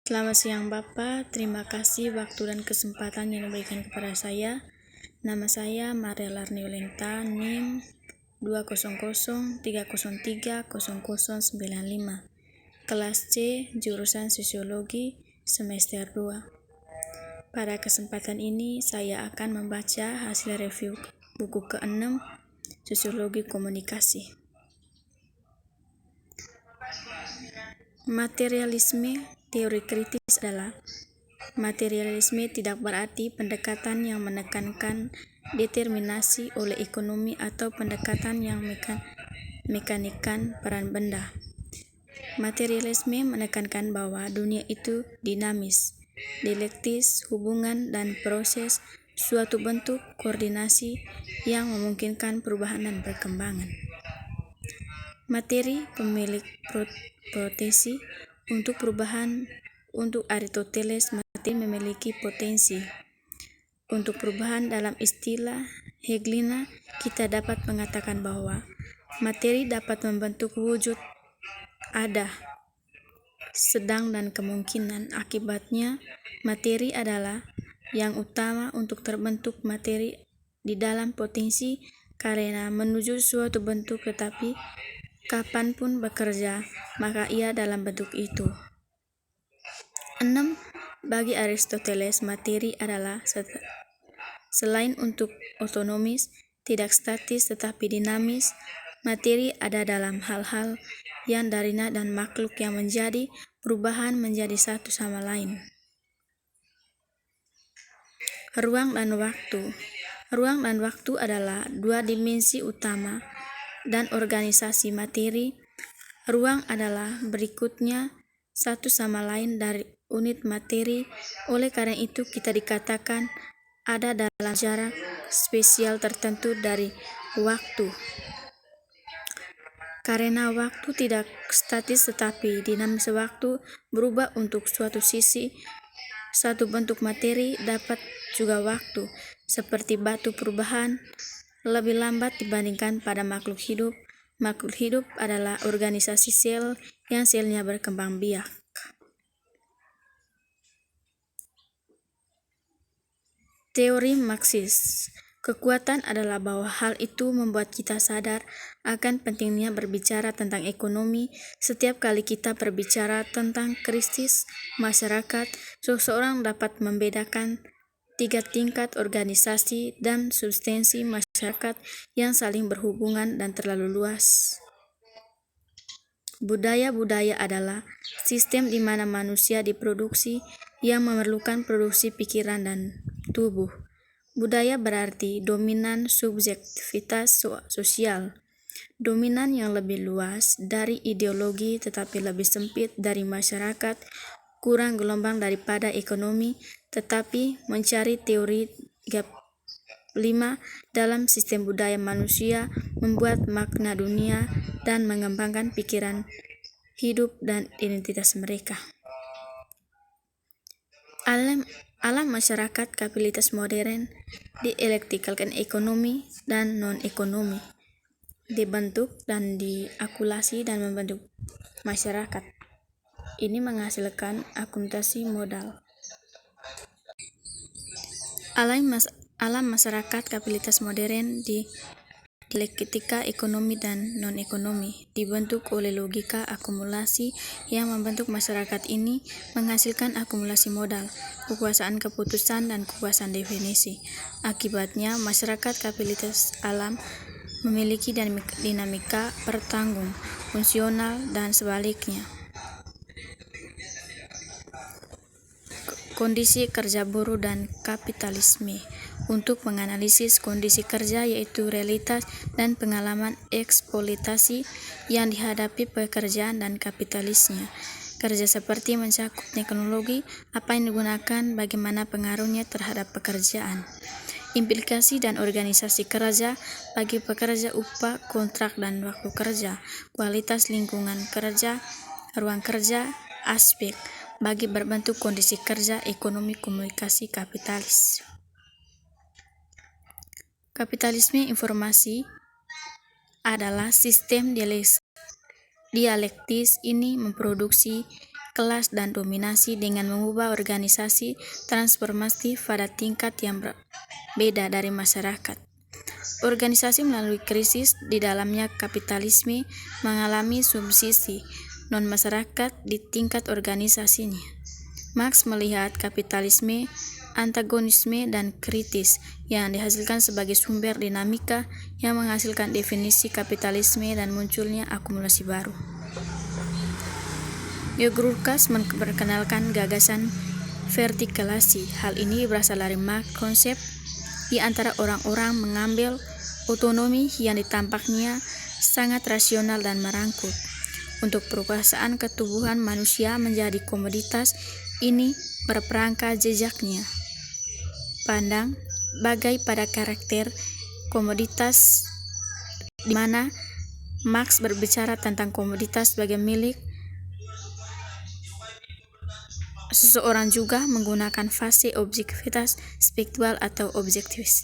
Selamat siang Bapak, terima kasih waktu dan kesempatan yang diberikan kepada saya. Nama saya Maria Larniolenta, NIM 20030030095, kelas C, jurusan Sosiologi, semester 2. Pada kesempatan ini saya akan membaca hasil review buku ke-6, Sosiologi Komunikasi. Materialisme teori kritis adalah materialisme tidak berarti pendekatan yang menekankan determinasi oleh ekonomi atau pendekatan yang mekanikan peran benda. Materialisme menekankan bahwa dunia itu dinamis, dialektis, hubungan dan proses suatu bentuk koordinasi yang memungkinkan perubahan dan perkembangan. Materi pemilik potensi untuk perubahan. Untuk Aristoteles, materi memiliki potensi untuk perubahan. Dalam istilah Hegelina, kita dapat mengatakan bahwa materi dapat membentuk wujud ada, sedang dan kemungkinan. Akibatnya, materi adalah yang utama untuk terbentuk materi di dalam potensi karena menuju suatu bentuk, tetapi kapanpun bekerja, maka ia dalam bentuk itu. 6. Bagi Aristoteles, materi adalah selain untuk otonomis, tidak statis tetapi dinamis. Materi ada dalam hal-hal yang darina dan makhluk yang menjadi perubahan menjadi satu sama lain. Ruang dan waktu. Ruang dan waktu adalah dua dimensi utama dan organisasi materi. Ruang adalah berikutnya satu sama lain dari unit materi. Oleh karena itu kita dikatakan ada dalam jarak spesial tertentu dari waktu. Karena waktu tidak statis tetapi dinamis, waktu berubah untuk suatu sisi. Satu bentuk materi dapat juga waktu, seperti batu perubahan lebih lambat dibandingkan pada makhluk hidup. Makhluk hidup adalah organisasi sel yang selnya berkembang biak. Teori Marxis. Kekuatan adalah bahwa hal itu membuat kita sadar akan pentingnya berbicara tentang ekonomi. Setiap kali kita berbicara tentang krisis masyarakat, seseorang dapat membedakan tiga tingkat organisasi dan substansi masyarakat yang saling berhubungan dan terlalu luas. Budaya adalah sistem di mana manusia diproduksi yang memerlukan produksi pikiran dan tubuh. Budaya berarti dominan subjektivitas sosial, dominan yang lebih luas dari ideologi tetapi lebih sempit dari masyarakat, kurang gelombang daripada ekonomi, tetapi mencari teori gap 5 dalam sistem budaya manusia, membuat makna dunia dan mengembangkan pikiran hidup dan identitas mereka. Alam masyarakat kapitalitas modern dialektikalkan ekonomi dan non-ekonomi, dibentuk dan diakulasi dan membentuk masyarakat. Ini menghasilkan akumulasi modal. Alam masyarakat kapitalitas modern di dialektika ekonomi dan non-ekonomi, dibentuk oleh logika akumulasi yang membentuk masyarakat ini, menghasilkan akumulasi modal, kekuasaan keputusan dan kekuasaan definisi. Akibatnya, masyarakat kapitalitas alam memiliki dinamika bertanggung, fungsional, dan sebaliknya. Kondisi kerja buruh dan kapitalisme. Untuk menganalisis kondisi kerja, yaitu realitas dan pengalaman eksploitasi yang dihadapi pekerjaan dan kapitalisnya. Kerja seperti mencakup teknologi, apa yang digunakan, bagaimana pengaruhnya terhadap pekerjaan. Implikasi dan organisasi kerja bagi pekerja, upah, kontrak dan waktu kerja, kualitas lingkungan kerja, ruang kerja, aspek bagi berbentuk kondisi kerja, ekonomi, komunikasi, kapitalis. Kapitalisme informasi adalah sistem dialektis. Ini memproduksi kelas dan dominasi dengan mengubah organisasi transformatif pada tingkat yang berbeda dari masyarakat. Organisasi melalui krisis di dalamnya kapitalisme mengalami subsidi non-masyarakat di tingkat organisasinya. Marx melihat kapitalisme, antagonisme, dan kritis yang dihasilkan sebagai sumber dinamika yang menghasilkan definisi kapitalisme dan munculnya akumulasi baru. Gregorius memperkenalkan gagasan vertikalasi. Hal ini berasal dari Marx. Konsep di antara orang-orang mengambil otonomi yang ditampaknya sangat rasional dan merangkul. Untuk perkosaan ketubuhan manusia menjadi komoditas ini berperangkat jejaknya. Pandang bagai pada karakter komoditas di mana Marx berbicara tentang komoditas sebagai milik seseorang juga menggunakan fase objektivitas spektual atau objektivitas